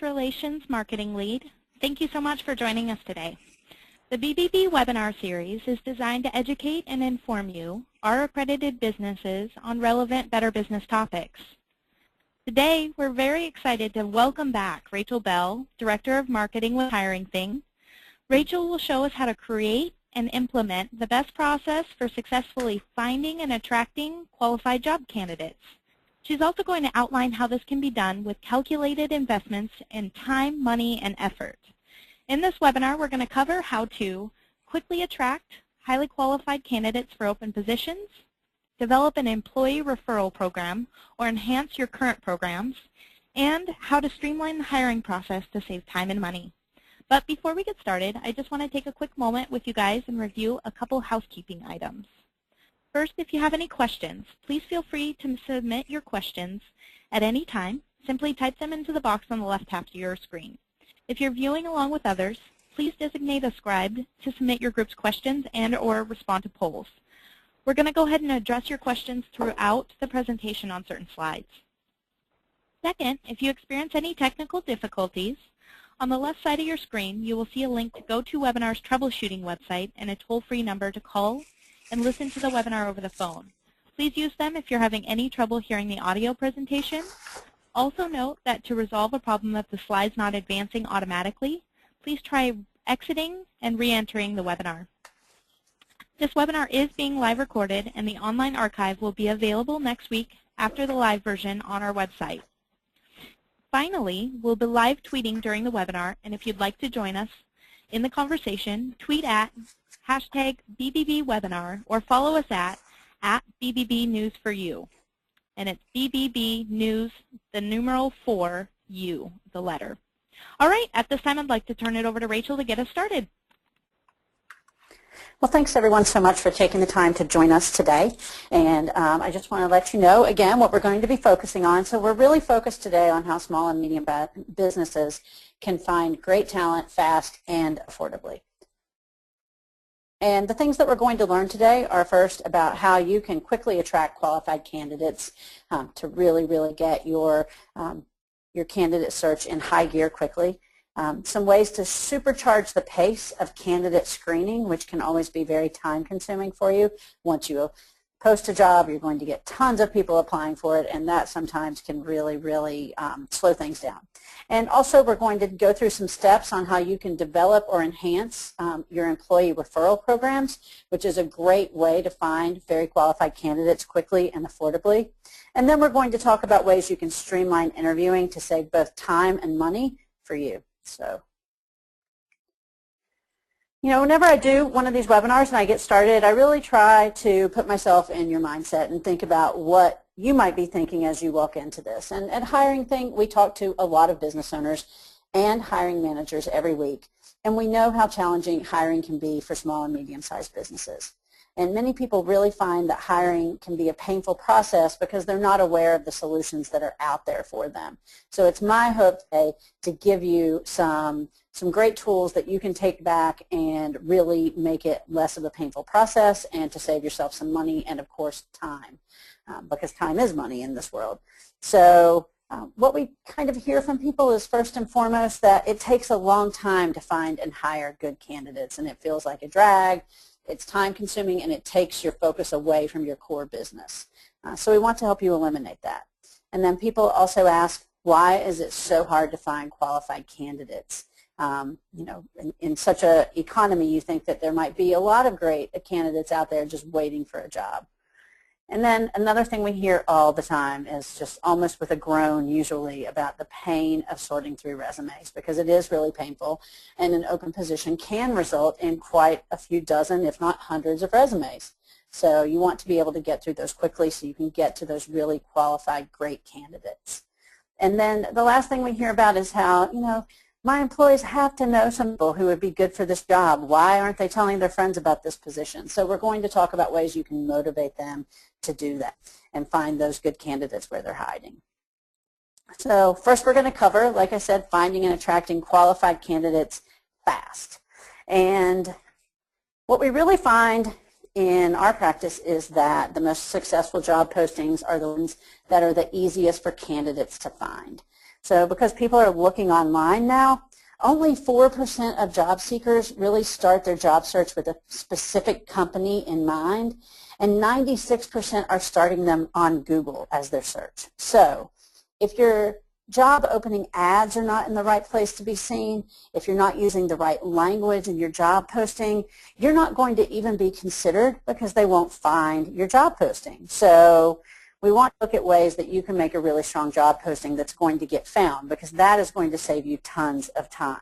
Relations Marketing Lead. Thank you so much for joining us today. The BBB webinar series is designed to educate and inform you, our accredited businesses, on relevant Better Business topics. Today, we're very excited to welcome back Rachel Bell, Director of Marketing with HiringThing. Rachel will show us how to create and implement the best process for successfully finding and attracting qualified job candidates. She's also going to outline how this can be done with calculated investments in time, money, and effort. In this webinar, we're going to cover how to quickly attract highly qualified candidates for open positions, develop an employee referral program or enhance your current programs, and how to streamline the hiring process to save time and money. But before we get started, I just want to take a quick moment with you guys and review a couple housekeeping items. First, if you have any questions, please feel free to submit your questions at any time. Simply type them into the box on the left half of your screen. If you're viewing along with others, please designate a scribe to submit your group's questions and/or respond to polls. We're going to go ahead and address your questions throughout the presentation on certain slides. Second, if you experience any technical difficulties, on the left side of your screen, you will see a link to GoToWebinar's troubleshooting website and a toll-free number to call and listen to the webinar over the phone. Please use them if you're having any trouble hearing the audio presentation. Also note that to resolve a problem of the slides not advancing automatically, please try exiting and re-entering the webinar. This webinar is being live recorded, and the online archive will be available next week after the live version on our website. Finally, we'll be live tweeting during the webinar, and if you'd like to join us in the conversation, tweet at #BBBwebinar or follow us at BBB News for You. And it's BBB News, the numeral 4U, the letter. All right, at this time I'd like to turn it over to Rachel to get us started. Well, thanks everyone so much for taking the time to join us today. And I just want to let you know, again, what we're going to be focusing on. So we're really focused today on how small and medium businesses can find great talent fast and affordably. And the things that we're going to learn today are first about how you can quickly attract qualified candidates to really get your candidate search in high gear quickly. Some ways to supercharge the pace of candidate screening, which can always be very time-consuming for you. Once you post a job, you're going to get tons of people applying for it, and that sometimes can really slow things down. And also, we're going to go through some steps on how you can develop or enhance your employee referral programs, which is a great way to find very qualified candidates quickly and affordably. And then we're going to talk about ways you can streamline interviewing to save both time and money for you. So, you know, whenever I do one of these webinars and I get started, I really try to put myself in your mindset and think about what you might be thinking as you walk into this. And at HiringThing, we talk to a lot of business owners and hiring managers every week, and we know how challenging hiring can be for small and medium-sized businesses. And many people really find that hiring can be a painful process because they're not aware of the solutions that are out there for them. So it's my hope today to give you some great tools that you can take back and really make it less of a painful process and to save yourself some money and, of course, time, because time is money in this world. So what we kind of hear from people is, first and foremost, that it takes a long time to find and hire good candidates, and it feels like a drag. It's time-consuming, and it takes your focus away from your core business. So we want to help you eliminate that. And then people also ask, why is it so hard to find qualified candidates? You know, in such an economy, you think that there might be a lot of great candidates out there just waiting for a job. And then another thing we hear all the time is just almost with a groan usually about the pain of sorting through resumes, because it is really painful, and an open position can result in quite a few dozen, if not hundreds, of resumes. So you want to be able to get through those quickly so you can get to those really qualified, great candidates. And then the last thing we hear about is how, you know, my employees have to know some people who would be good for this job. Why aren't they telling their friends about this position? So we're going to talk about ways you can motivate them to do that and find those good candidates where they're hiding. So first we're going to cover, like I said, finding and attracting qualified candidates fast. And what we really find in our practice is that the most successful job postings are the ones that are the easiest for candidates to find. So because people are looking online now, only 4% of job seekers really start their job search with a specific company in mind, and 96% are starting them on Google as their search. So if your job opening ads are not in the right place to be seen, if you're not using the right language in your job posting, you're not going to even be considered because they won't find your job posting. So we want to look at ways that you can make a really strong job posting that's going to get found, because that is going to save you tons of time.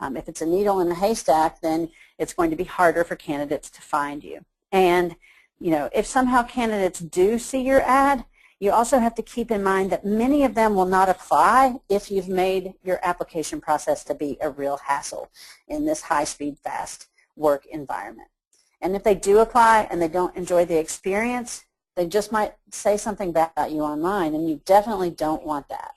If it's a needle in the haystack, then it's going to be harder for candidates to find you. And if somehow candidates do see your ad, you also have to keep in mind that many of them will not apply if you've made your application process to be a real hassle in this high-speed, fast work environment. And if they do apply and they don't enjoy the experience, they just might say something bad about you online, and you definitely don't want that.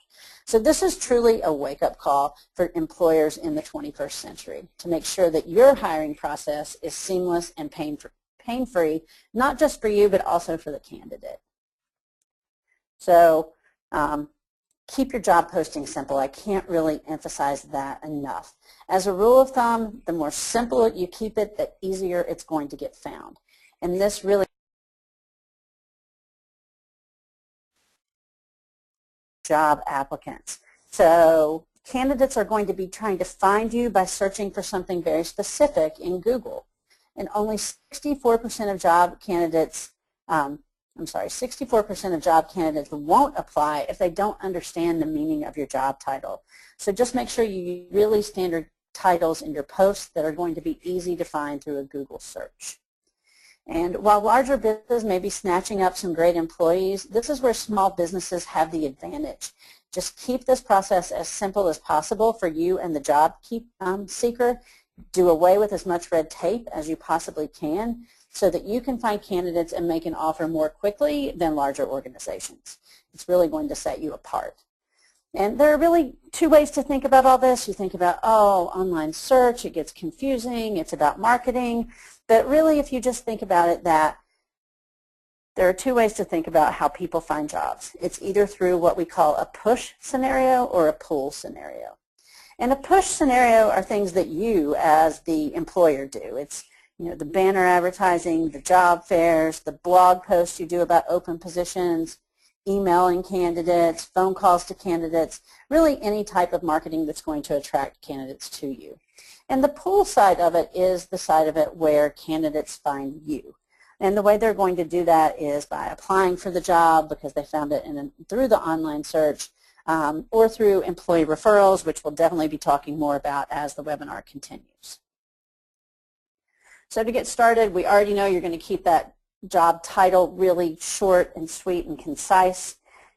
So this is truly a wake-up call for employers in the 21st century to make sure that your hiring process is seamless and pain-free, not just for you, but also for the candidate. So keep your job posting simple. I can't really emphasize that enough. As a rule of thumb, the more simple you keep it, the easier it's going to get found. And this really job applicants. So candidates are going to be trying to find you by searching for something very specific in Google. And only 64% of job candidates 64% of job candidates won't apply if they don't understand the meaning of your job title. So just make sure you use really standard titles in your posts that are going to be easy to find through a Google search. And while larger businesses may be snatching up some great employees, this is where small businesses have the advantage. Just keep this process as simple as possible for you and the job seeker. Do away with as much red tape as you possibly can, so that you can find candidates and make an offer more quickly than larger organizations. It's really going to set you apart. And there are really two ways to think about all this. You think about, oh, online search, it gets confusing, it's about marketing. But really, if you just think about it, that there are two ways to think about how people find jobs. It's either through what we call a push scenario or a pull scenario. And a push scenario are things that you, as the employer, do. It's the banner advertising, the job fairs, the blog posts you do about open positions, emailing candidates, phone calls to candidates, really any type of marketing that's going to attract candidates to you. And the pull side of it is the side of it where candidates find you. And the way they're going to do that is by applying for the job because they found it through the online search, or through employee referrals, which we'll definitely be talking more about as the webinar continues. So to get started, we already know you're going to keep that job title really short and sweet and concise.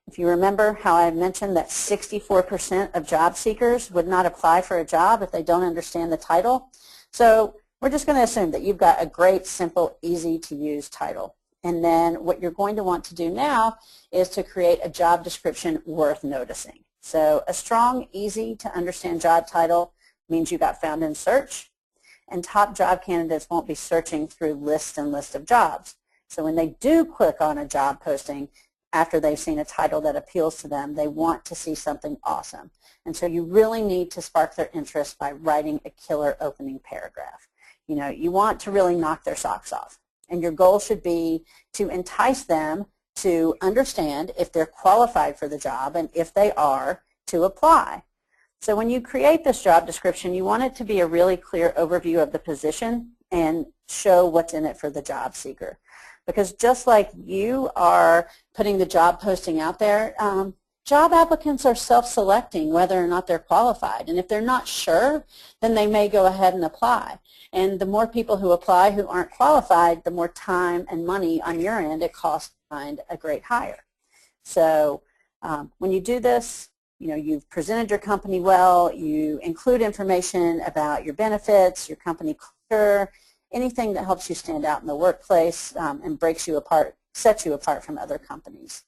If you remember how I mentioned that 64% of job seekers would not apply for a job if they don't understand the title. So we're just going to assume that you've got a great, simple, easy-to-use title. And then what you're going to want to do now is to create a job description worth noticing. So a strong, easy-to-understand job title means you got found in search. And top job candidates won't be searching through lists and lists of jobs. So when they do click on a job posting, after they've seen a title that appeals to them, they want to see something awesome. And so you really need to spark their interest by writing a killer opening paragraph. You want to really knock their socks off. And your goal should be to entice them to understand if they're qualified for the job, and if they are, to apply. So when you create this job description, you want it to be a really clear overview of the position and show what's in it for the job seeker. Because just like you are putting the job posting out there, job applicants are self-selecting whether or not they're qualified. And if they're not sure, then they may go ahead and apply. And the more people who apply who aren't qualified, the more time and money on your end it costs to find a great hire. So when you do this, you've presented your company well, you include information about your benefits, your company culture, anything that helps you stand out in the workplace and breaks you apart, sets you apart from other companies.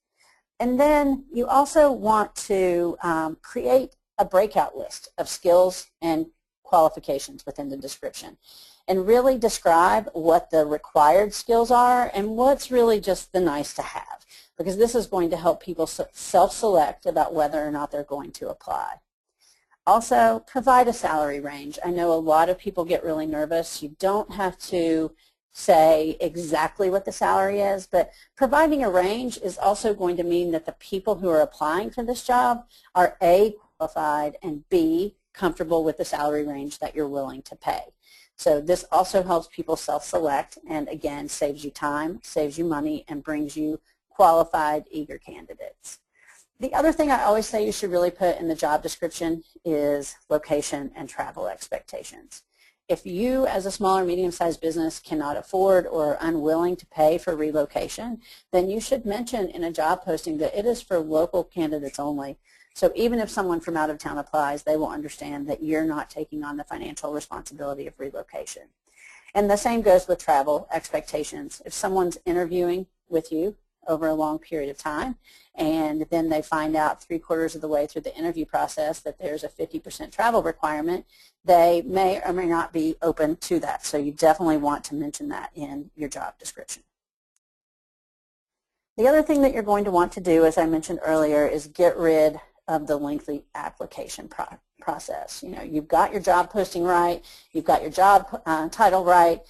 And then you also want to create a breakout list of skills and qualifications within the description. And really describe what the required skills are and what's really just the nice to have, because this is going to help people self-select about whether or not they're going to apply. Also, provide a salary range. I know a lot of people get really nervous. You don't have to say exactly what the salary is, but providing a range is also going to mean that the people who are applying for this job are A, qualified, and B, comfortable with the salary range that you're willing to pay. So this also helps people self-select and, again, saves you time, saves you money, and brings you qualified, eager candidates. The other thing I always say you should really put in the job description is location and travel expectations. If you, as a small or medium-sized business, cannot afford or are unwilling to pay for relocation, then you should mention in a job posting that it is for local candidates only. So even if someone from out of town applies, they will understand that you're not taking on the financial responsibility of relocation. And the same goes with travel expectations. If someone's interviewing with you over a long period of time and then they find out 3/4 of the way through the interview process that there's a 50% travel requirement, they may or may not be open to that. So you definitely want to mention that in your job description. The other thing that you're going to want to do, as I mentioned earlier, is get rid of the lengthy application process. You know, you've got your job posting right, you've got your job title right,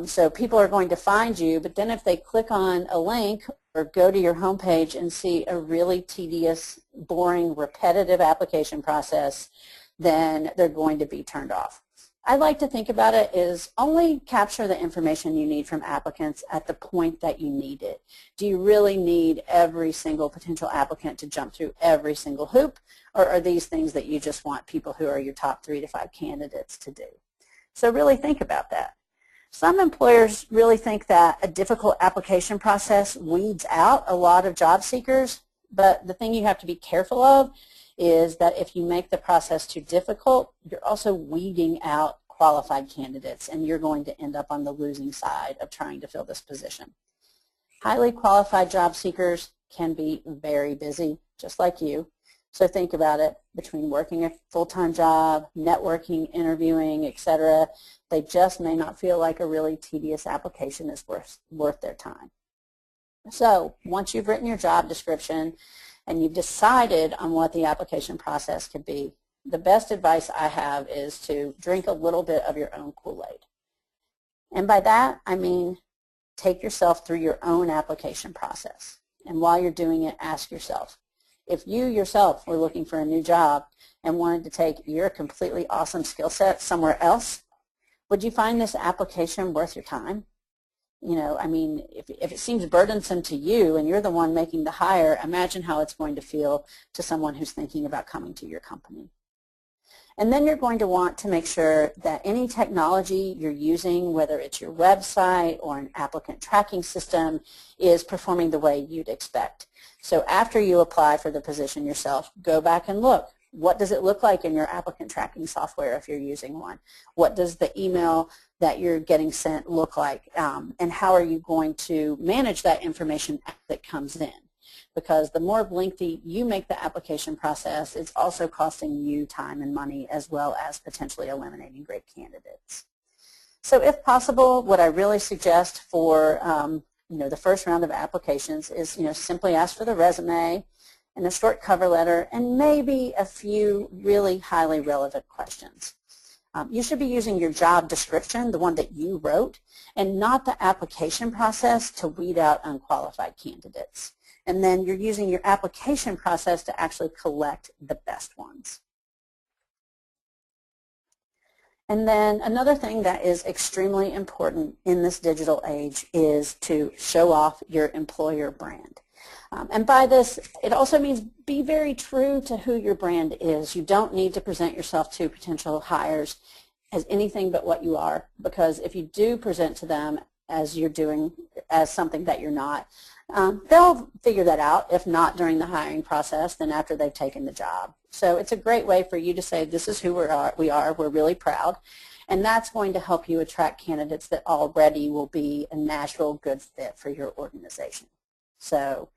so people are going to find you, but then if they click on a link or go to your homepage and see a really tedious, boring, repetitive application process, then they're going to be turned off. I like to think about it is only capture the information you need from applicants at the point that you need it. Do you really need every single potential applicant to jump through every single hoop, or are these things that you just want people who are your top 3 to 5 candidates to do? So really think about that. Some employers really think that a difficult application process weeds out a lot of job seekers, but the thing you have to be careful of is that if you make the process too difficult, you're also weeding out qualified candidates, and you're going to end up on the losing side of trying to fill this position. Highly qualified job seekers can be very busy, just like you. So think about it. Between working a full-time job, networking, interviewing, etc., they just may not feel like a really tedious application is worth their time. So once you've written your job description and you've decided on what the application process could be, the best advice I have is to drink a little bit of your own Kool-Aid. And by that, I mean take yourself through your own application process. And while you're doing it, ask yourself, if you yourself were looking for a new job and wanted to take your completely awesome skill set somewhere else, would you find this application worth your time? You know, I mean, if it seems burdensome to you and you're the one making the hire, imagine how it's going to feel to someone who's thinking about coming to your company. And then you're going to want to make sure that any technology you're using, whether it's your website or an applicant tracking system, is performing the way you'd expect. So after you apply for the position yourself, go back and look. What does it look like in your applicant tracking software if you're using one? What does the email that you're getting sent look like? And how are you going to manage that information that comes in? Because the more lengthy you make the application process, it's also costing you time and money, as well as potentially eliminating great candidates. So if possible, what I really suggest for the first round of applications is simply ask for the resume and a short cover letter and maybe a few really highly relevant questions. You should be using your job description, the one that you wrote, and not the application process to weed out unqualified candidates. And then you're using your application process to actually collect the best ones. And then another thing that is extremely important in this digital age is to show off your employer brand. And by this, it also means be very true to who your brand is. You don't need to present yourself to potential hires as anything but what you are, because if you do present to them as something that you're not, they'll figure that out, if not during the hiring process, then after they've taken the job. So it's a great way for you to say, this is who we're really proud, and that's going to help you attract candidates that already will be a natural good fit for your organization. So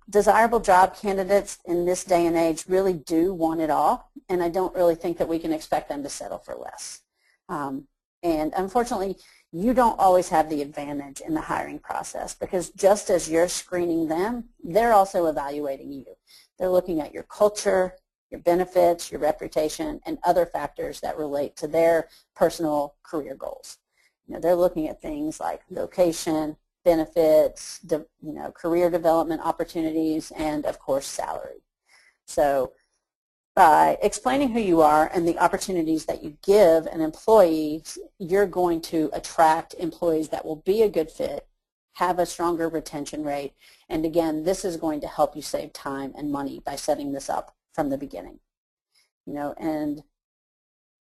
Desirable job candidates in this day and age really do want it all, and I don't really think that we can expect them to settle for less. And unfortunately, you don't always have the advantage in the hiring process, because just as you're screening them, they're also evaluating you. They're looking at your culture, your benefits, your reputation, and other factors that relate to their personal career goals. They're looking at things like location, benefits, career development opportunities, and of course salary. So by explaining who you are and the opportunities that you give an employee, you're going to attract employees that will be a good fit, have a stronger retention rate, and again, this is going to help you save time and money by setting this up from the beginning. And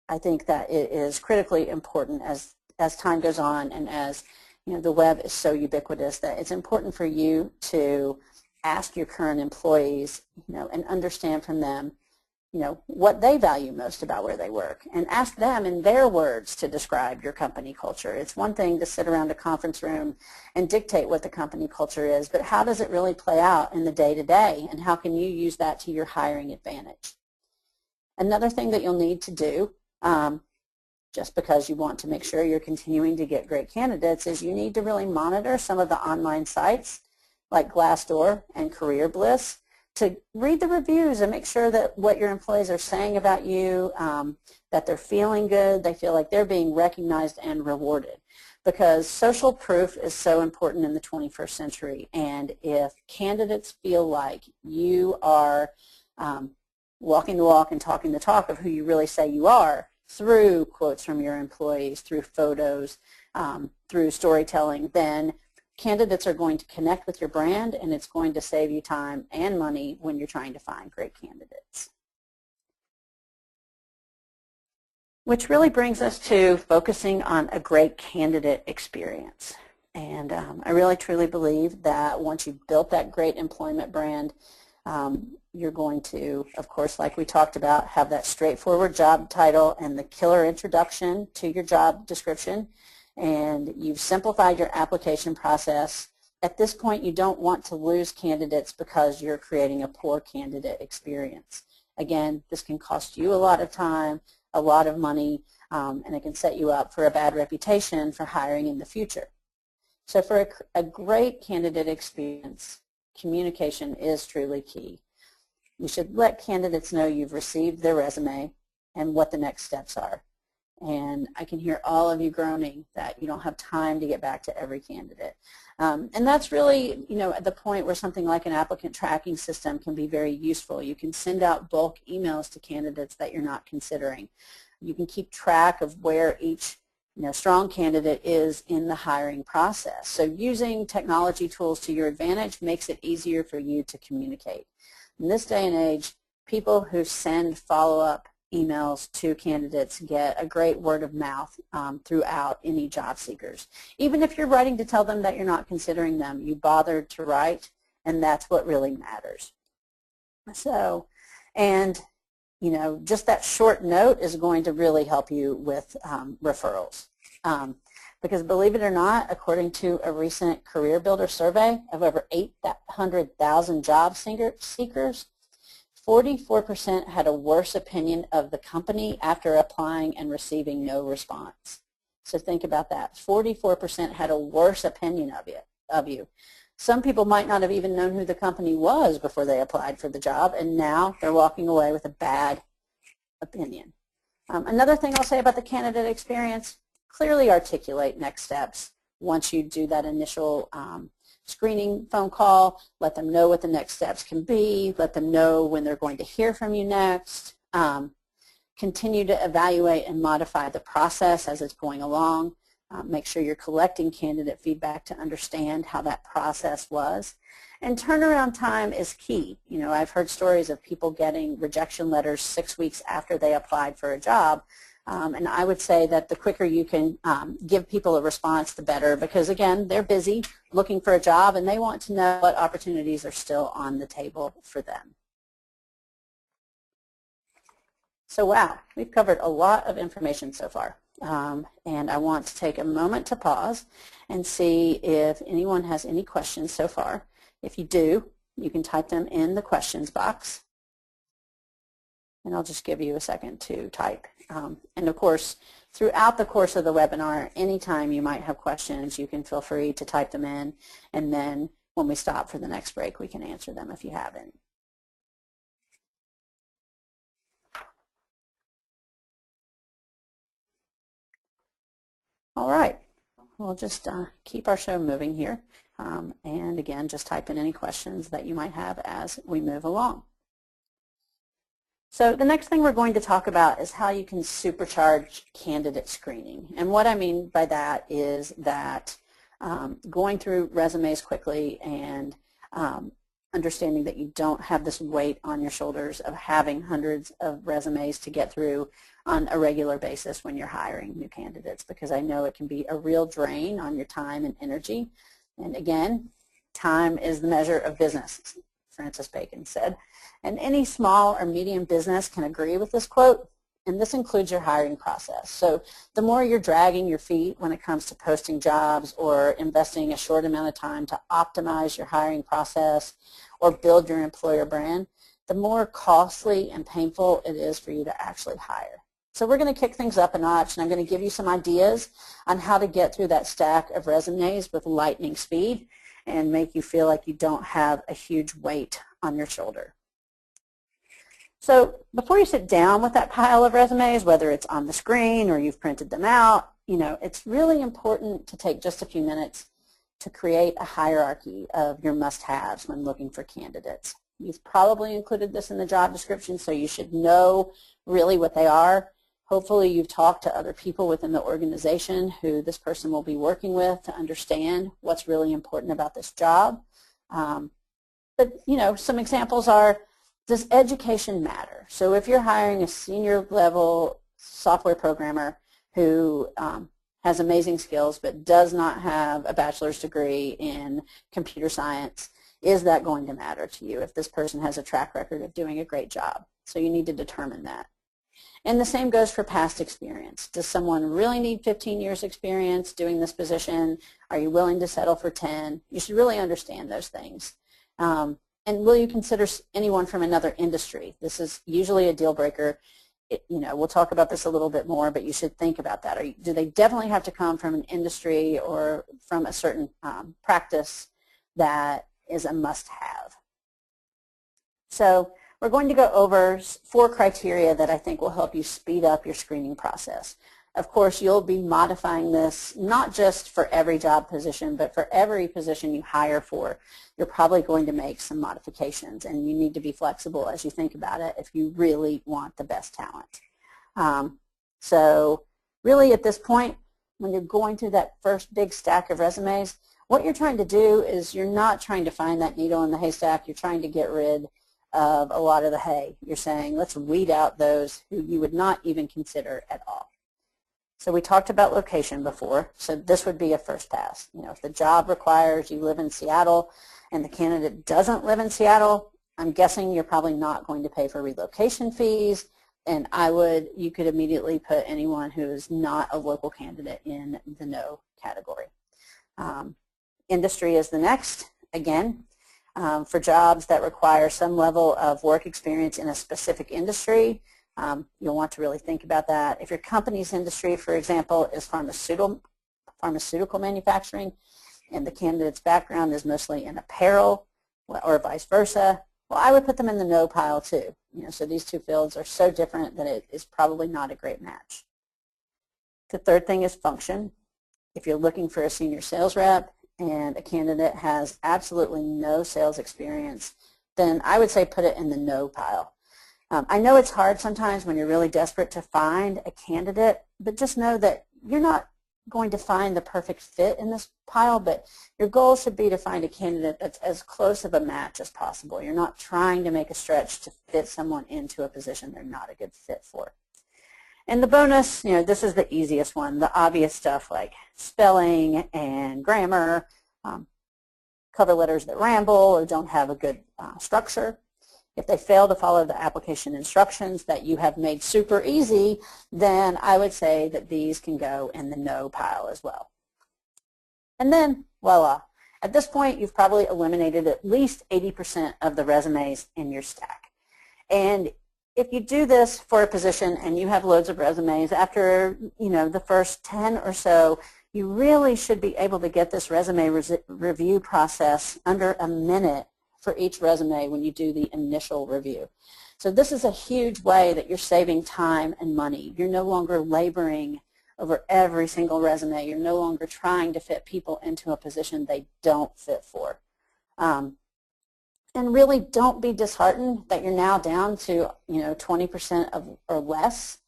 I think that it is critically important as time goes on, and as the web is so ubiquitous, that it's important for you to ask your current employees, and understand from them, what they value most about where they work, and ask them in their words to describe your company culture. It's one thing to sit around a conference room and dictate what the company culture is, but how does it really play out in the day-to-day, and how can you use that to your hiring advantage? Another thing that you'll need to do, just because you want to make sure you're continuing to get great candidates, is you need to really monitor some of the online sites like Glassdoor and Career Bliss to read the reviews and make sure that what your employees are saying about you, that they're feeling good, they feel like they're being recognized and rewarded. Because social proof is so important in the 21st century, and if candidates feel like you are walking the walk and talking the talk of who you really say you are, through quotes from your employees, through photos, through storytelling, then candidates are going to connect with your brand, and it's going to save you time and money when you're trying to find great candidates. Which really brings us to focusing on a great candidate experience. And I really truly believe that once you've built that great employment brand, you're going to, of course, like we talked about, have that straightforward job title and the killer introduction to your job description, and you've simplified your application process. At this point, you don't want to lose candidates because you're creating a poor candidate experience. Again, this can cost you a lot of time, a lot of money, and it can set you up for a bad reputation for hiring in the future. So for a great candidate experience, communication is truly key. You should let candidates know you've received their resume and what the next steps are. And I can hear all of you groaning that you don't have time to get back to every candidate. And that's really, at the point where something like an applicant tracking system can be very useful. You can send out bulk emails to candidates that you're not considering. You can keep track of where each strong candidate is in the hiring process. So using technology tools to your advantage makes it easier for you to communicate. In this day and age, people who send follow-up emails to candidates get a great word of mouth throughout any job seekers. Even if you're writing to tell them that you're not considering them, you bothered to write, and that's what really matters. So, and just that short note is going to really help you with referrals. Because believe it or not, according to a recent Career Builder survey of over 800,000 job seekers, 44% had a worse opinion of the company after applying and receiving no response. So think about that. 44% had a worse opinion of you. Some people might not have even known who the company was before they applied for the job, and now they're walking away with a bad opinion. Another thing I'll say about the candidate experience, clearly articulate next steps. Once you do that initial screening phone call, let them know what the next steps can be, let them know when they're going to hear from you next. Continue to evaluate and modify the process as it's going along. Make sure you're collecting candidate feedback to understand how that process was. And turnaround time is key. I've heard stories of people getting rejection letters 6 weeks after they applied for a job. And I would say that the quicker you can give people a response, the better, because again, they're busy looking for a job and they want to know what opportunities are still on the table for them. So wow, we've covered a lot of information so far. And I want to take a moment to pause and see if anyone has any questions so far. If you do, you can type them in the questions box. And I'll just give you a second to type. And of course, throughout the course of the webinar, anytime you might have questions, you can feel free to type them in. And then when we stop for the next break, we can answer them if you haven't. All right, we'll just keep our show moving here. And again, just type in any questions that you might have as we move along. So the next thing we're going to talk about is how you can supercharge candidate screening. And what I mean by that is that going through resumes quickly and understanding that you don't have this weight on your shoulders of having hundreds of resumes to get through on a regular basis when you're hiring new candidates, because I know it can be a real drain on your time and energy. And again, time is the measure of business, Francis Bacon said. And any small or medium business can agree with this quote, and this includes your hiring process. So the more you're dragging your feet when it comes to posting jobs or investing a short amount of time to optimize your hiring process or build your employer brand, the more costly and painful it is for you to actually hire. So we're going to kick things up a notch, and I'm going to give you some ideas on how to get through that stack of resumes with lightning speed and make you feel like you don't have a huge weight on your shoulder. So before you sit down with that pile of resumes, whether it's on the screen or you've printed them out, it's really important to take just a few minutes to create a hierarchy of your must-haves when looking for candidates. You've probably included this in the job description, so you should know really what they are. Hopefully you've talked to other people within the organization who this person will be working with to understand what's really important about this job. But some examples are, does education matter? So if you're hiring a senior level software programmer who has amazing skills but does not have a bachelor's degree in computer science, is that going to matter to you if this person has a track record of doing a great job? So you need to determine that. And the same goes for past experience. Does someone really need 15 years experience doing this position? Are you willing to settle for 10? You should really understand those things. And will you consider anyone from another industry? This is usually a deal breaker. We'll talk about this a little bit more, but you should think about that. Do they definitely have to come from an industry or from a certain practice that is a must-have? So we're going to go over 4 criteria that I think will help you speed up your screening process. Of course, you'll be modifying this not just for every job position, but for every position you hire for. You're probably going to make some modifications, and you need to be flexible as you think about it if you really want the best talent. So really at this point, when you're going through that first big stack of resumes, what you're trying to do is you're not trying to find that needle in the haystack. You're trying to get rid of a lot of the hay. You're saying, let's weed out those who you would not even consider at all. So we talked about location before, so this would be a first pass. If the job requires you live in Seattle and the candidate doesn't live in Seattle, I'm guessing you're probably not going to pay for relocation fees, and you could immediately put anyone who is not a local candidate in the no category. Industry is the next. Again, for jobs that require some level of work experience in a specific industry, you'll want to really think about that. If your company's industry, for example, is pharmaceutical manufacturing and the candidate's background is mostly in apparel or vice versa, well, I would put them in the no pile too. So these two fields are so different that it is probably not a great match. The third thing is function. If you're looking for a senior sales rep and a candidate has absolutely no sales experience, then I would say put it in the no pile. I know it's hard sometimes when you're really desperate to find a candidate, but just know that you're not going to find the perfect fit in this pile, but your goal should be to find a candidate that's as close of a match as possible. You're not trying to make a stretch to fit someone into a position they're not a good fit for. And the bonus, this is the easiest one, the obvious stuff like spelling and grammar, cover letters that ramble or don't have a good structure. If they fail to follow the application instructions that you have made super easy, then I would say that these can go in the no pile as well. And then, voila, At this point, you've probably eliminated at least 80% of the resumes in your stack. And if you do this for a position and you have loads of resumes, after the first 10 or so, you really should be able to get this resume review process under a minute for each resume when you do the initial review. So this is a huge way that you're saving time and money. You're no longer laboring over every single resume. You're no longer trying to fit people into a position they don't fit for. And really don't be disheartened that you're now down to 20% of or less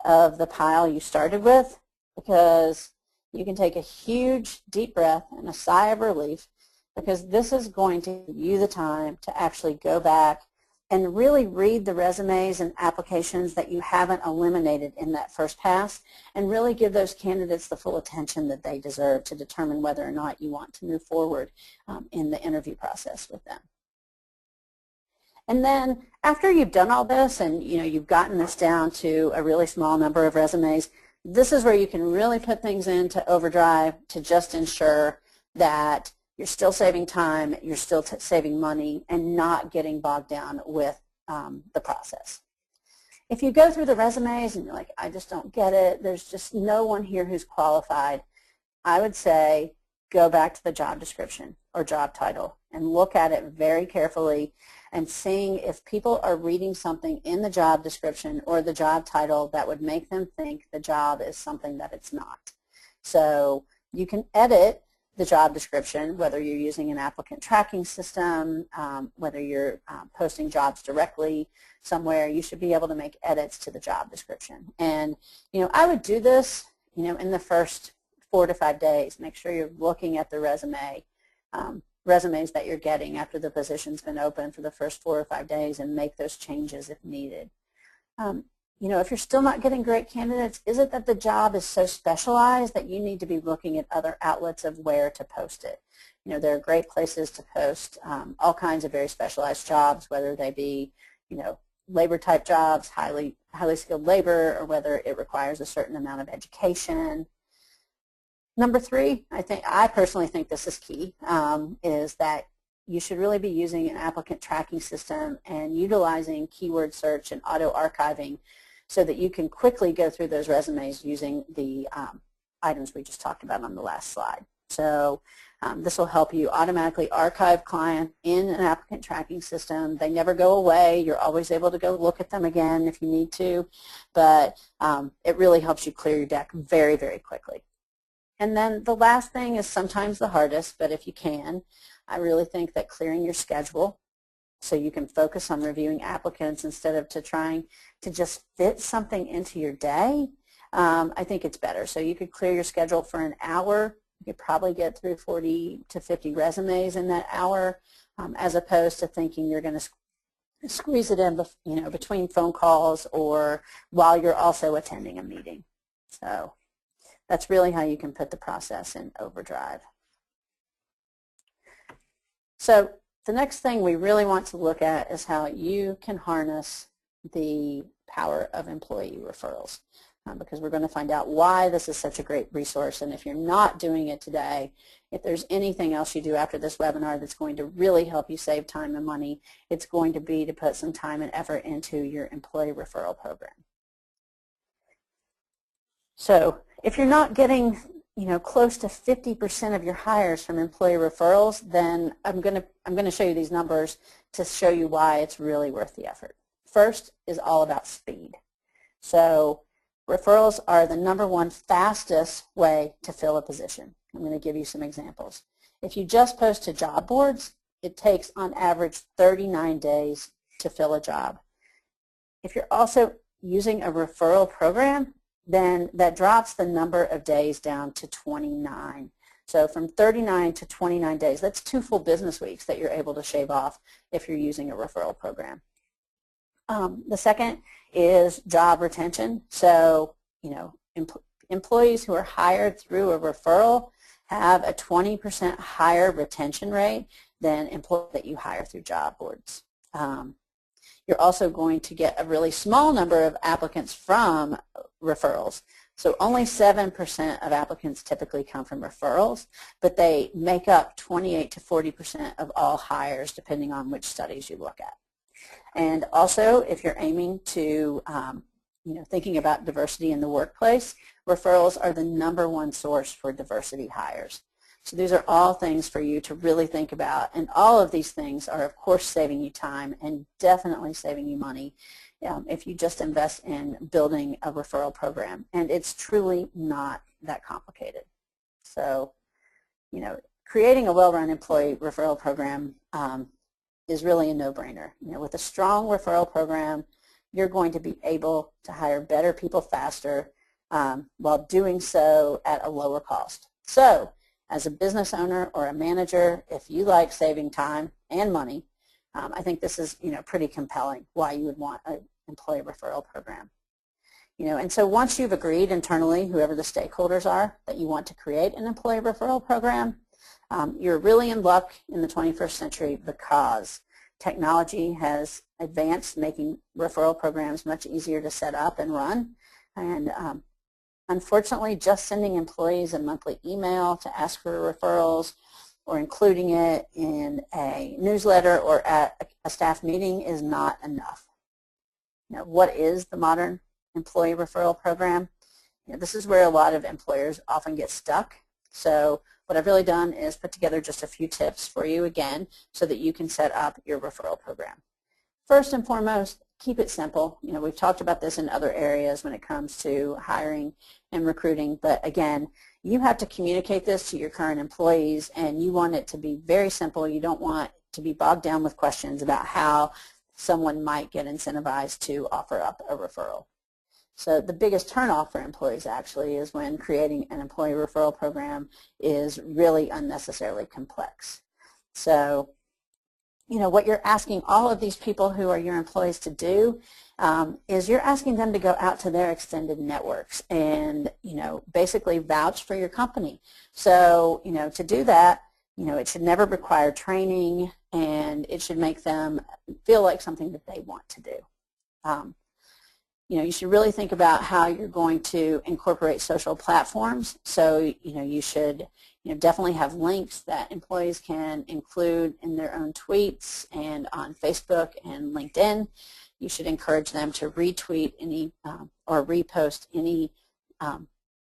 of the pile you started with, because you can take a huge deep breath and a sigh of relief, because this is going to give you the time to actually go back and really read the resumes and applications that you haven't eliminated in that first pass, and really give those candidates the full attention that they deserve to determine whether or not you want to move forward in the interview process with them. And then after you've done all this and you've gotten this down to a really small number of resumes, this is where you can really put things into overdrive to just ensure that you're still saving time, you're still saving money, and not getting bogged down with the process. If you go through the resumes and you're like, I just don't get it, there's just no one here who's qualified, I would say go back to the job description or job title and look at it very carefully and seeing if people are reading something in the job description or the job title that would make them think the job is something that it's not. So you can edit the job description, whether you're using an applicant tracking system, whether you're posting jobs directly somewhere, you should be able to make edits to the job description. And I would do this in the first 4 to 5 days. Make sure you're looking at the resumes that you're getting after the position's been open for the first 4 or 5 days, and make those changes if needed. If you're still not getting great candidates, is it that the job is so specialized that you need to be looking at other outlets of where to post it? There are great places to post all kinds of very specialized jobs, whether they be, labor type jobs, highly skilled labor, or whether it requires a certain amount of education. Number 3, I personally think this is key, is that you should really be using an applicant tracking system and utilizing keyword search and auto-archiving so that you can quickly go through those resumes using the items we just talked about on the last slide. So this will help you automatically archive clients in an applicant tracking system. They never go away. You're always able to go look at them again if you need to, but it really helps you clear your deck very, very quickly. And then the last thing is sometimes the hardest, but if you can, I really think that clearing your schedule so you can focus on reviewing applicants instead of trying to just fit something into your day, I think it's better. So you could clear your schedule for an hour. You could probably get through 40 to 50 resumes in that hour, as opposed to thinking you're going to squeeze it in between phone calls or while you're also attending a meeting. So that's really how you can put the process in overdrive. So the next thing we really want to look at is how you can harness the power of employee referrals, because we're going to find out why this is such a great resource. And if you're not doing it today, if there's anything else you do after this webinar that's going to really help you save time and money, it's going to be to put some time and effort into your employee referral program. So if you're not getting close to 50% of your hires from employee referrals, then I'm going to show you these numbers to show you why it's really worth the effort. First is all about speed. So referrals are the #1 fastest way to fill a position. I'm going to give you some examples. If you just post to job boards, it takes on average 39 days to fill a job. If you're also using a referral program, then that drops the number of days down to 29. So from 39 to 29 days, that's 2 full business weeks that you're able to shave off if you're using a referral program. The second is job retention. So, employees who are hired through a referral have a 20% higher retention rate than employees that you hire through job boards. You're also going to get a really small number of applicants from referrals, So only 7% of applicants typically come from referrals, but they make up 28 to 40% of all hires, depending on which studies you look at. And also, if you're aiming to, thinking about diversity in the workplace, referrals are the #1 source for diversity hires. So these are all things for you to really think about, and all of these things are, of course, saving you time and definitely saving you money if you just invest in building a referral program. And it's truly not that complicated. So, creating a well-run employee referral program is really a no-brainer. With a strong referral program, you're going to be able to hire better people faster while doing so at a lower cost. So, as a business owner or a manager, if you like saving time and money, I think this is pretty compelling why you would want an employee referral program. And so once you've agreed internally, whoever the stakeholders are, that you want to create an employee referral program, you're really in luck in the 21st century because technology has advanced, making referral programs much easier to set up and run. And unfortunately, just sending employees a monthly email to ask for referrals or including it in a newsletter or at a staff meeting is not enough. What is the modern employee referral program? This is where a lot of employers often get stuck. So what I've really done is put together just a few tips for you again so that you can set up your referral program. First and foremost, keep it simple. We've talked about this in other areas when it comes to hiring and recruiting, but again, you have to communicate this to your current employees, and you want it to be very simple. You don't want to be bogged down with questions about how someone might get incentivized to offer up a referral. So the biggest turnoff for employees actually is when creating an employee referral program is really unnecessarily complex. So, what you're asking all of these people who are your employees to do is you're asking them to go out to their extended networks and, basically vouch for your company. So, to do that, it should never require training, and it should make them feel like something that they want to do. You should really think about how you're going to incorporate social platforms. So, you should definitely have links that employees can include in their own tweets and on Facebook and LinkedIn. You should encourage them to retweet any or repost any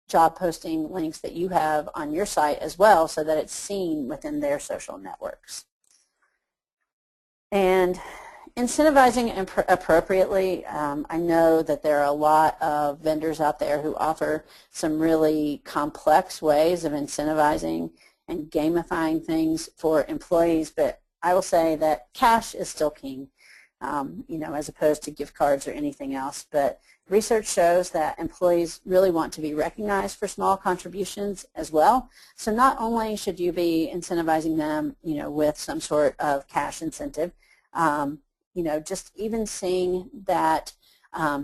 job posting links that you have on your site as well, so that it's seen within their social networks. And incentivizing appropriately, I know that there are a lot of vendors out there who offer some really complex ways of incentivizing and gamifying things for employees, but I will say that cash is still king, as opposed to gift cards or anything else. But research shows that employees really want to be recognized for small contributions as well. So not only should you be incentivizing them, with some sort of cash incentive, just even seeing that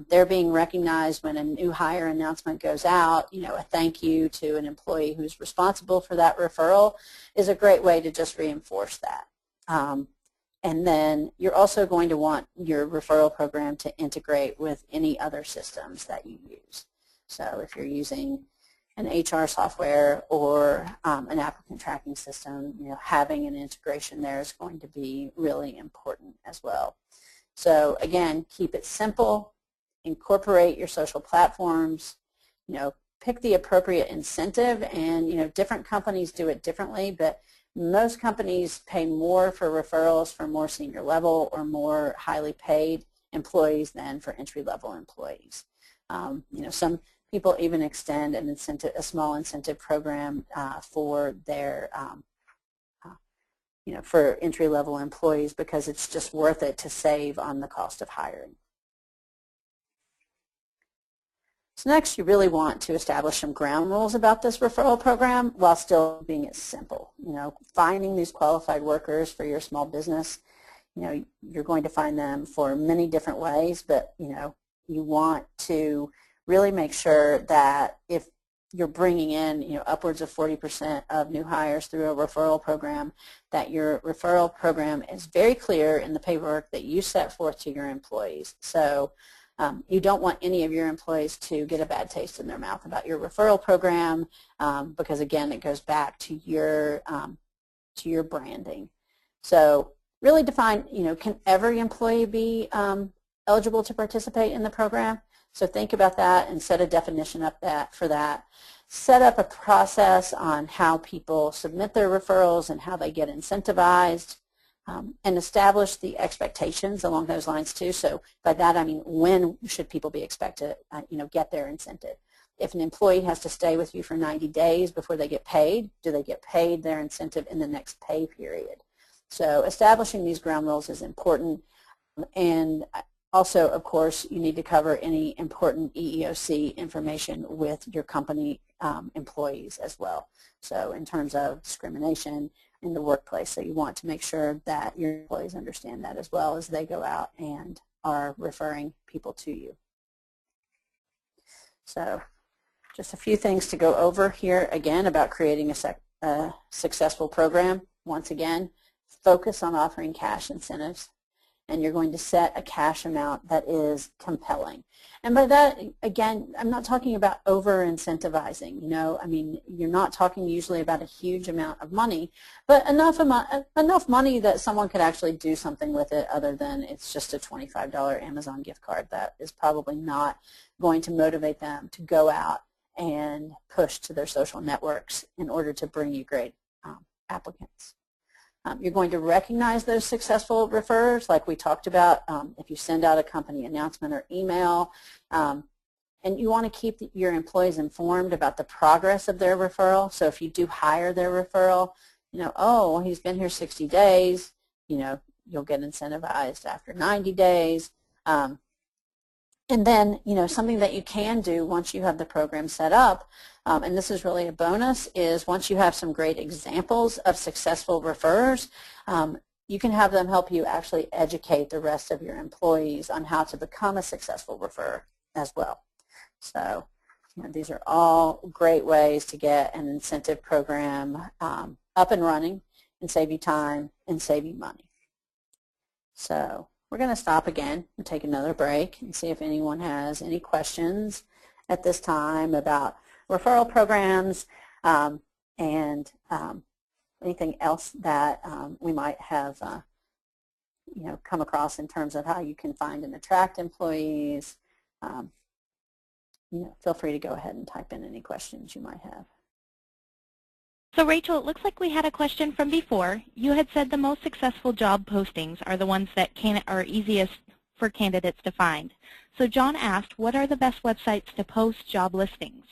they're being recognized when a new hire announcement goes out, a thank you to an employee who's responsible for that referral is a great way to just reinforce that. And then you're also going to want your referral program to integrate with any other systems that you use. So if you're using an HR software or an applicant tracking system, having an integration there is going to be really important as well. So again, keep it simple, incorporate your social platforms, pick the appropriate incentive, and different companies do it differently, but most companies pay more for referrals for more senior level or more highly paid employees than for entry-level employees. Some people even extend an incentive, a small incentive program for their, for entry-level employees, because it's just worth it to save on the cost of hiring. So next, you really want to establish some ground rules about this referral program while still being it simple. Finding these qualified workers for your small business, you're going to find them for many different ways, but you want to really make sure that if you're bringing in upwards of 40% of new hires through a referral program, that your referral program is very clear in the paperwork that you set forth to your employees. So You don't want any of your employees to get a bad taste in their mouth about your referral program because, again, it goes back to your branding. So really define, can every employee be eligible to participate in the program? So think about that and set a definition up for that. Set up a process on how people submit their referrals and how they get incentivized. And establish the expectations along those lines too. So by that I mean, when should people be expected to get their incentive? If an employee has to stay with you for 90 days before they get paid, do they get paid their incentive in the next pay period? So establishing these ground rules is important. And also, of course, you need to cover any important EEOC information with your company employees as well. So in terms of discrimination in the workplace, so you want to make sure that your employees understand that as well as they go out and are referring people to you. So just a few things to go over here again about creating a successful program. Once again, focus on offering cash incentives, and you're going to set a cash amount that is compelling. And by that, again, I'm not talking about over-incentivizing. I mean, you're not talking usually about a huge amount of money, but enough money that someone could actually do something with it other than it's just a $25 Amazon gift card. That is probably not going to motivate them to go out and push to their social networks in order to bring you great applicants. You're going to recognize those successful referrers like we talked about if you send out a company announcement or email. And you want to keep your employees informed about the progress of their referral. So if you do hire their referral, oh, he's been here 60 days, you'll get incentivized after 90 days. And then, something that you can do once you have the program set up, and this is really a bonus, is once you have some great examples of successful referrers, you can have them help you actually educate the rest of your employees on how to become a successful referrer as well. So these are all great ways to get an incentive program up and running and save you time and save you money. So we're going to stop again and take another break and see if anyone has any questions at this time about referral programs and anything else that we might have come across in terms of how you can find and attract employees. Feel free to go ahead and type in any questions you might have. So Rachel, it looks like we had a question from before. You had said the most successful job postings are the ones that are easiest for candidates to find. So John asked, what are the best websites to post job listings?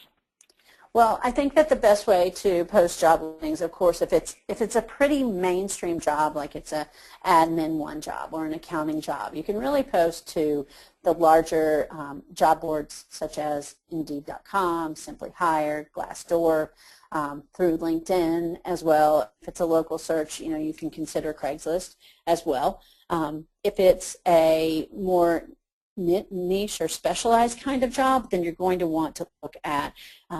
Well, I think that the best way to post job listings, of course, if it's a pretty mainstream job, like it's an admin 1 job or an accounting job, you can really post to the larger job boards such as Indeed.com, Simply Hired, Glassdoor, through LinkedIn as well. If it's a local search, you can consider Craigslist as well. If it's a more niche or specialized kind of job, then you're going to want to look at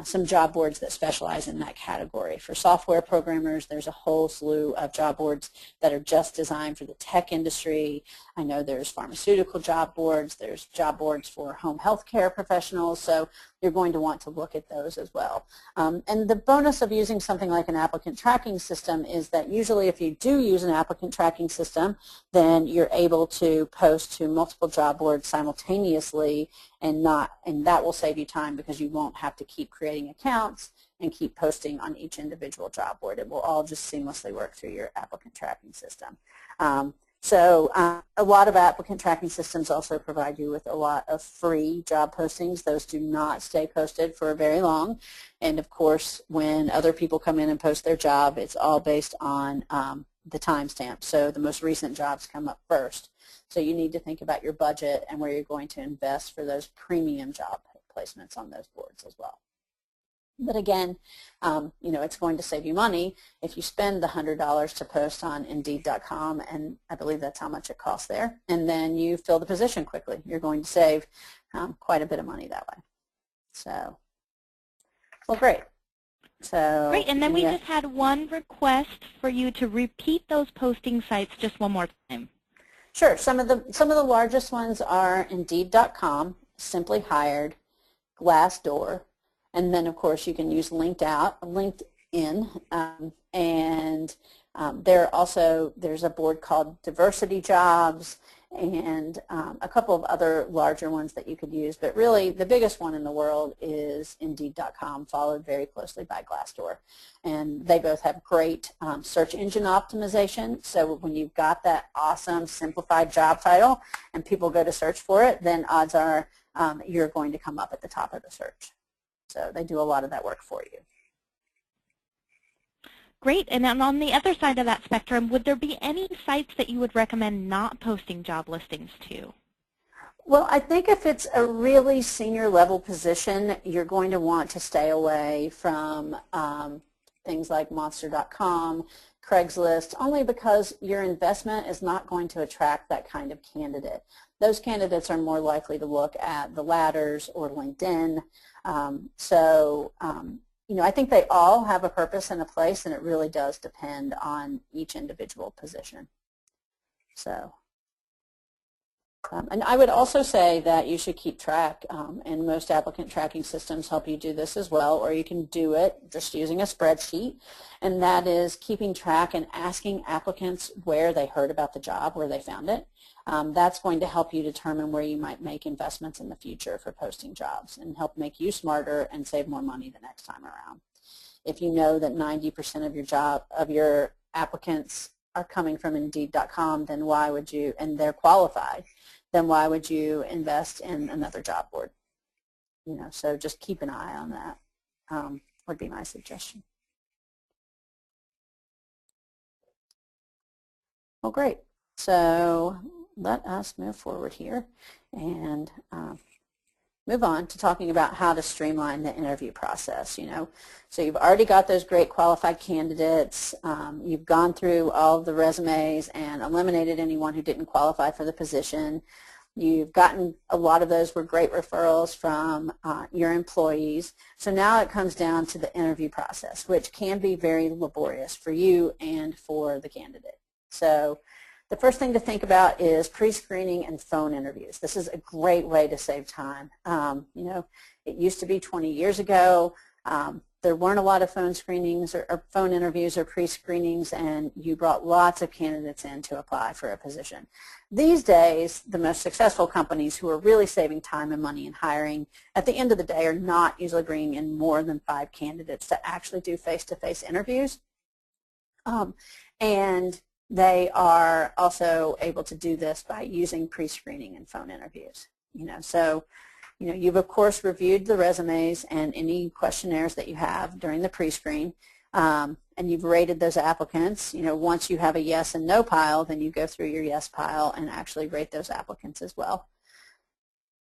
some job boards that specialize in that category. For software programmers, there's a whole slew of job boards that are just designed for the tech industry. I know there's pharmaceutical job boards, there's job boards for home health care professionals, so you're going to want to look at those as well. And the bonus of using something like an applicant tracking system is that usually if you do use an applicant tracking system, then you're able to post to multiple job boards simultaneously, and that will save you time because you won't have to keep creating accounts and keep posting on each individual job board. It will all just seamlessly work through your applicant tracking system. So a lot of applicant tracking systems also provide you with a lot of free job postings. Those do not stay posted for very long. And of course, when other people come in and post their job, it's all based on the timestamp. So the most recent jobs come up first. So you need to think about your budget and where you're going to invest for those premium job placements on those boards as well. But again, it's going to save you money if you spend the $100 to post on Indeed.com, and I believe that's how much it costs there, and then you fill the position quickly. You're going to save quite a bit of money that way. So, well, great. So great, and then we just had one request for you to repeat those posting sites just one more time. Sure. Some of the largest ones are Indeed.com, Simply Hired, Glassdoor, and then of course you can use LinkedIn, there's a board called Diversity Jobs, and a couple of other larger ones that you could use, but really the biggest one in the world is Indeed.com, followed very closely by Glassdoor. And they both have great search engine optimization, so when you've got that awesome simplified job title and people go to search for it, then odds are you're going to come up at the top of the search. So they do a lot of that work for you. Great. And then on the other side of that spectrum, would there be any sites that you would recommend not posting job listings to? Well, I think if it's a really senior level position, you're going to want to stay away from things like Monster.com, Craigslist, only because your investment is not going to attract that kind of candidate. Those candidates are more likely to look at the ladders or LinkedIn. I think they all have a purpose and a place, and it really does depend on each individual position. So, and I would also say that you should keep track, and most applicant tracking systems help you do this as well, or you can do it just using a spreadsheet, and that is keeping track and asking applicants where they heard about the job, where they found it. That's going to help you determine where you might make investments in the future for posting jobs and help make you smarter and save more money the next time around. If you know that 90% of your applicants are coming from Indeed.com, then why would you, and they're qualified, then why would you invest in another job board? So just keep an eye on that would be my suggestion. Well, great. So let us move forward here and move on to talking about how to streamline the interview process. So you've already got those great qualified candidates. You've gone through all of the resumes and eliminated anyone who didn't qualify for the position. You've gotten a lot of those were great referrals from your employees. So now it comes down to the interview process, which can be very laborious for you and for the candidate. So the first thing to think about is pre-screening and phone interviews. This is a great way to save time. It used to be 20 years ago. There weren't a lot of phone screenings or phone interviews or pre-screenings, and you brought lots of candidates in to apply for a position. These days, the most successful companies who are really saving time and money in hiring at the end of the day are not usually bringing in more than 5 candidates to actually do face-to-face interviews. And they are also able to do this by using pre-screening and phone interviews. You've of course reviewed the resumes and any questionnaires that you have during the pre-screen, and you've rated those applicants. Once you have a yes and no pile, then you go through your yes pile and actually rate those applicants as well.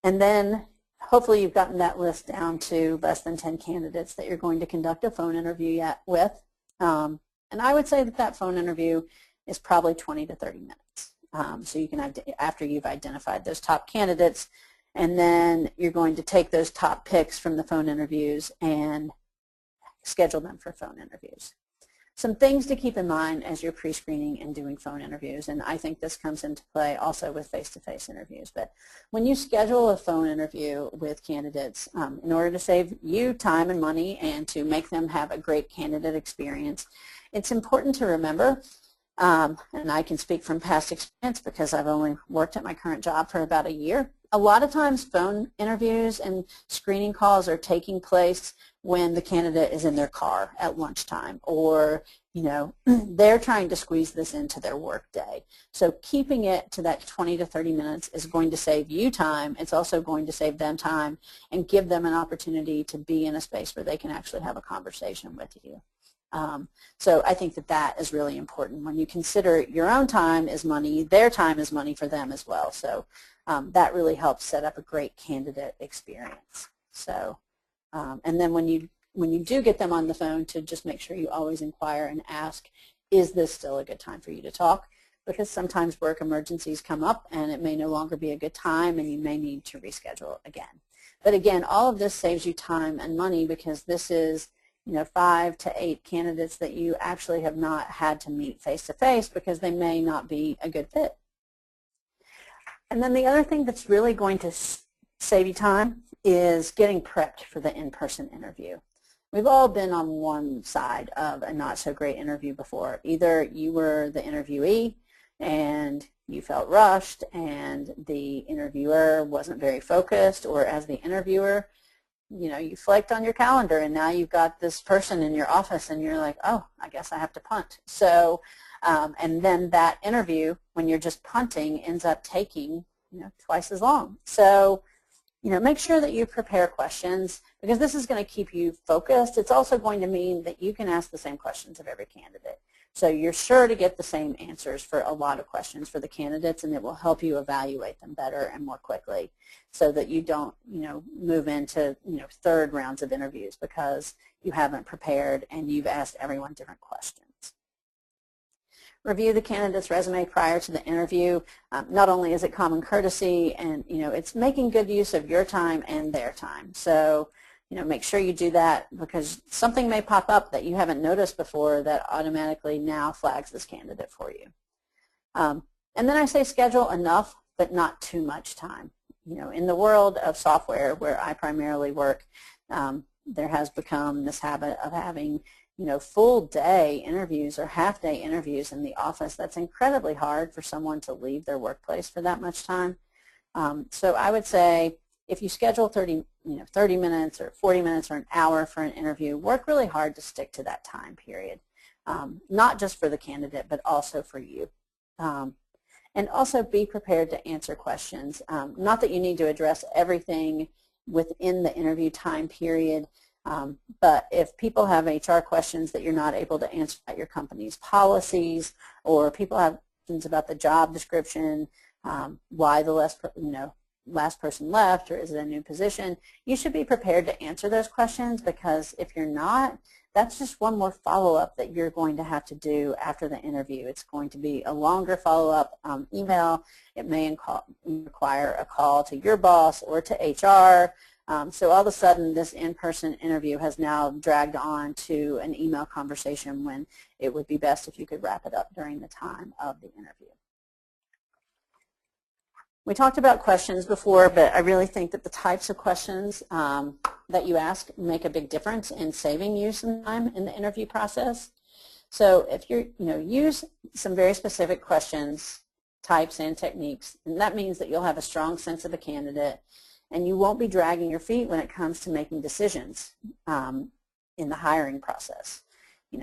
And then hopefully you've gotten that list down to less than 10 candidates that you're going to conduct a phone interview with. And I would say that phone interview is probably 20 to 30 minutes. So you can, after you've identified those top candidates, and then you're going to take those top picks from the phone interviews and schedule them for phone interviews. Some things to keep in mind as you're pre-screening and doing phone interviews, and I think this comes into play also with face-to-face interviews, but when you schedule a phone interview with candidates, in order to save you time and money and to make them have a great candidate experience, it's important to remember, and I can speak from past experience because I've only worked at my current job for about a year. A lot of times phone interviews and screening calls are taking place when the candidate is in their car at lunchtime, or they're trying to squeeze this into their work day. So keeping it to that 20 to 30 minutes is going to save you time. It's also going to save them time and give them an opportunity to be in a space where they can actually have a conversation with you. So I think that is really important. When you consider your own time is money, their time is money for them as well. So that really helps set up a great candidate experience. So, and then when you do get them on the phone, to just make sure you always inquire and ask, is this still a good time for you to talk? Because sometimes work emergencies come up and it may no longer be a good time and you may need to reschedule again. But again, all of this saves you time and money because this is 5 to 8 candidates that you actually have not had to meet face-to-face because they may not be a good fit. And then the other thing that's really going to save you time is getting prepped for the in-person interview. We've all been on one side of a not so great interview before. Either you were the interviewee and you felt rushed and the interviewer wasn't very focused, or as the interviewer, you flaked on your calendar and now you've got this person in your office and you're like, oh, I guess I have to punt. So, and then that interview, when you're just punting, ends up taking, twice as long. So, make sure that you prepare questions, because this is going to keep you focused. It's also going to mean that you can ask the same questions of every candidate. So you're sure to get the same answers for a lot of questions for the candidates, and it will help you evaluate them better and more quickly, so that you don't, move into, third rounds of interviews because you haven't prepared and you've asked everyone different questions. Review the candidate's resume prior to the interview. Not only is it common courtesy, and it's making good use of your time and their time. So make sure you do that, because something may pop up that you haven't noticed before that automatically now flags this candidate for you. And then I say schedule enough but not too much time. In the world of software where I primarily work, there has become this habit of having full day interviews or half day interviews in the office. That's incredibly hard for someone to leave their workplace for that much time. So I would say if you schedule 30 minutes or 40 minutes or an hour for an interview, work really hard to stick to that time period, not just for the candidate but also for you. And also be prepared to answer questions. Not that you need to address everything within the interview time period, but if people have HR questions that you're not able to answer about your company's policies, or people have questions about the job description, why the last person left, or is it a new position, you should be prepared to answer those questions, because if you're not, that's just one more follow-up that you're going to have to do after the interview. It's going to be a longer follow-up email. It may require a call to your boss or to HR. So all of a sudden, this in-person interview has now dragged on to an email conversation, when it would be best if you could wrap it up during the time of the interview. We talked about questions before, but I really think that the types of questions that you ask make a big difference in saving you some time in the interview process. So if you use some very specific questions, types, and techniques, and that means that you'll have a strong sense of the candidate, and you won't be dragging your feet when it comes to making decisions in the hiring process.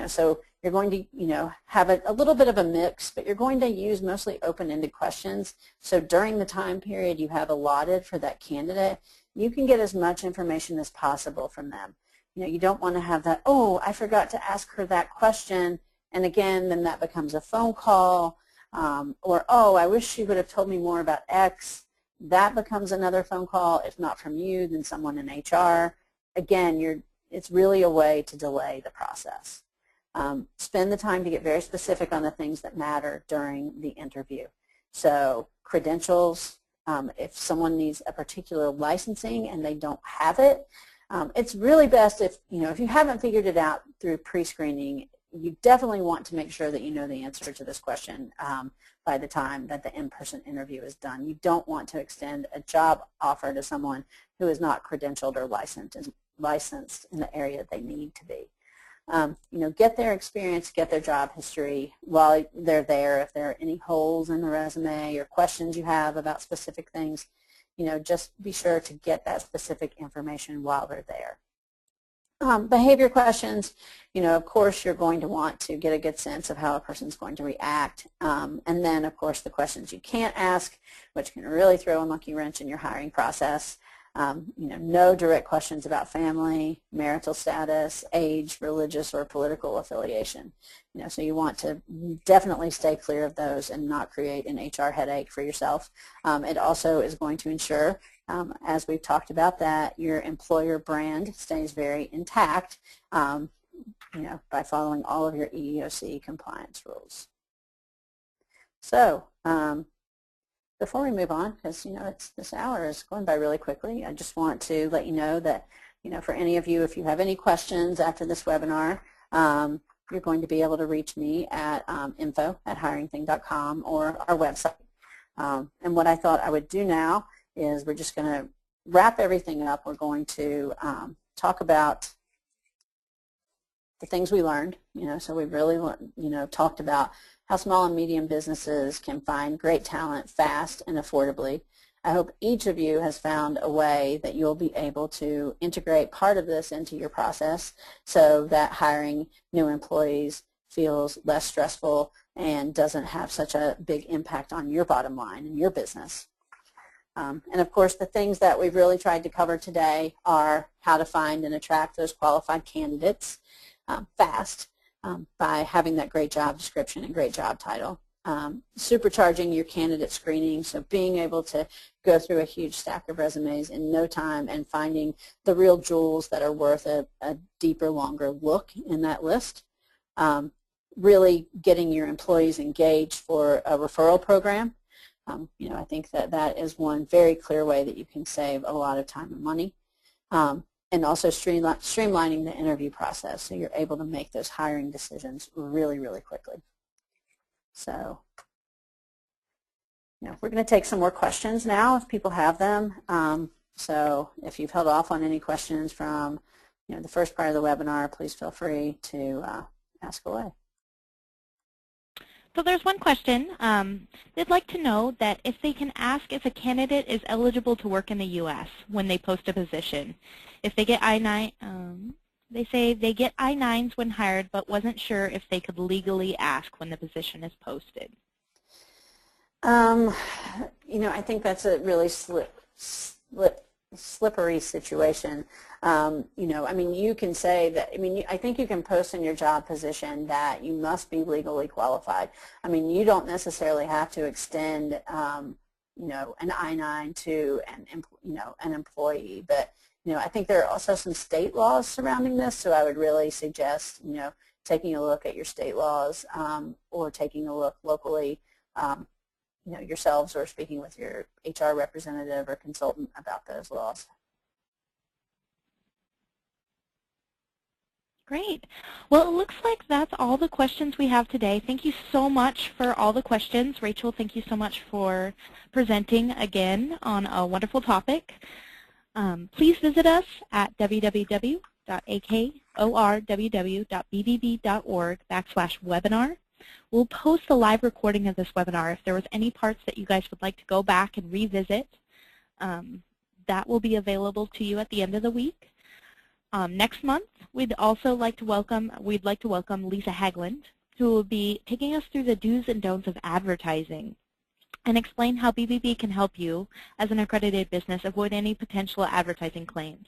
So you're going to, have a little bit of a mix, but you're going to use mostly open-ended questions. So during the time period you have allotted for that candidate, you can get as much information as possible from them. You don't want to have that, oh, I forgot to ask her that question, and again, then that becomes a phone call, or, oh, I wish she would have told me more about X. That becomes another phone call, if not from you, then someone in HR. Again, it's really a way to delay the process. Spend the time to get very specific on the things that matter during the interview. So credentials, if someone needs a particular licensing and they don't have it, it's really best if you haven't figured it out through pre-screening, you definitely want to make sure that you know the answer to this question by the time that the in-person interview is done. You don't want to extend a job offer to someone who is not credentialed or licensed in the area they need to be. Get their experience, get their job history while they're there. If there are any holes in the resume or questions you have about specific things, just be sure to get that specific information while they're there. Behavior questions, of course you're going to want to get a good sense of how a person's going to react. And then, of course, the questions you can't ask, which can really throw a monkey wrench in your hiring process. No direct questions about family, marital status, age, religious, or political affiliation. So you want to definitely stay clear of those and not create an HR headache for yourself. It also is going to ensure, as we've talked about, that your employer brand stays very intact, by following all of your EEOC compliance rules. So, before we move on, because this hour is going by really quickly, I just want to let you know that for any of you, if you have any questions after this webinar, you're going to be able to reach me at info@hiringthing.com or our website. And what I thought I would do now is we're just going to wrap everything up. We're going to talk about the things we learned. So we really talked about how small and medium businesses can find great talent fast and affordably. I hope each of you has found a way that you'll be able to integrate part of this into your process so that hiring new employees feels less stressful and doesn't have such a big impact on your bottom line and your business. And of course, the things that we've really tried to cover today are how to find and attract those qualified candidates fast by having that great job description and great job title. Supercharging your candidate screening, so being able to go through a huge stack of resumes in no time and finding the real jewels that are worth a deeper, longer look in that list. Really getting your employees engaged for a referral program. I think that is one very clear way that you can save a lot of time and money. And also streamlining the interview process so you're able to make those hiring decisions really, really quickly. So, we're going to take some more questions now if people have them. So if you've held off on any questions from the first part of the webinar, please feel free to ask away. So there's one question. They'd like to know that if they can ask if a candidate is eligible to work in the U.S. when they post a position. If they get I-9, they say they get I-9s when hired, but wasn't sure if they could legally ask when the position is posted. I think that's a really slippery situation. I mean, you can say that, I think you can post in your job position that you must be legally qualified. I mean, you don't necessarily have to extend, an I-9 to an employee, but, I think there are also some state laws surrounding this, so I would really suggest, taking a look at your state laws or taking a look locally, yourselves or speaking with your HR representative or consultant about those laws. Great. Well, it looks like that's all the questions we have today. Thank you so much for all the questions. Rachel, thank you so much for presenting again on a wonderful topic. Please visit us at www.akorww.bbb.org/webinar. We'll post a live recording of this webinar. If there was any parts that you guys would like to go back and revisit, that will be available to you at the end of the week. Next month, we'd like to welcome Lisa Hagland, who will be taking us through the do's and don'ts of advertising and explain how BBB can help you as an accredited business avoid any potential advertising claims.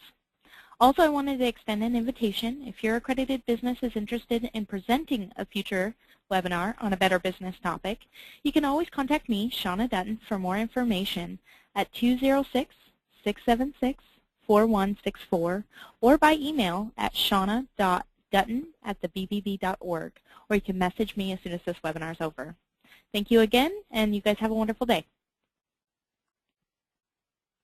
Also, I wanted to extend an invitation. If your accredited business is interested in presenting a future webinar on a better business topic, you can always contact me, Shauna Dutton, for more information at 206-676-4164 or by email at shauna.dutton@thebbb.org, or you can message me as soon as this webinar is over. Thank you again, and you guys have a wonderful day.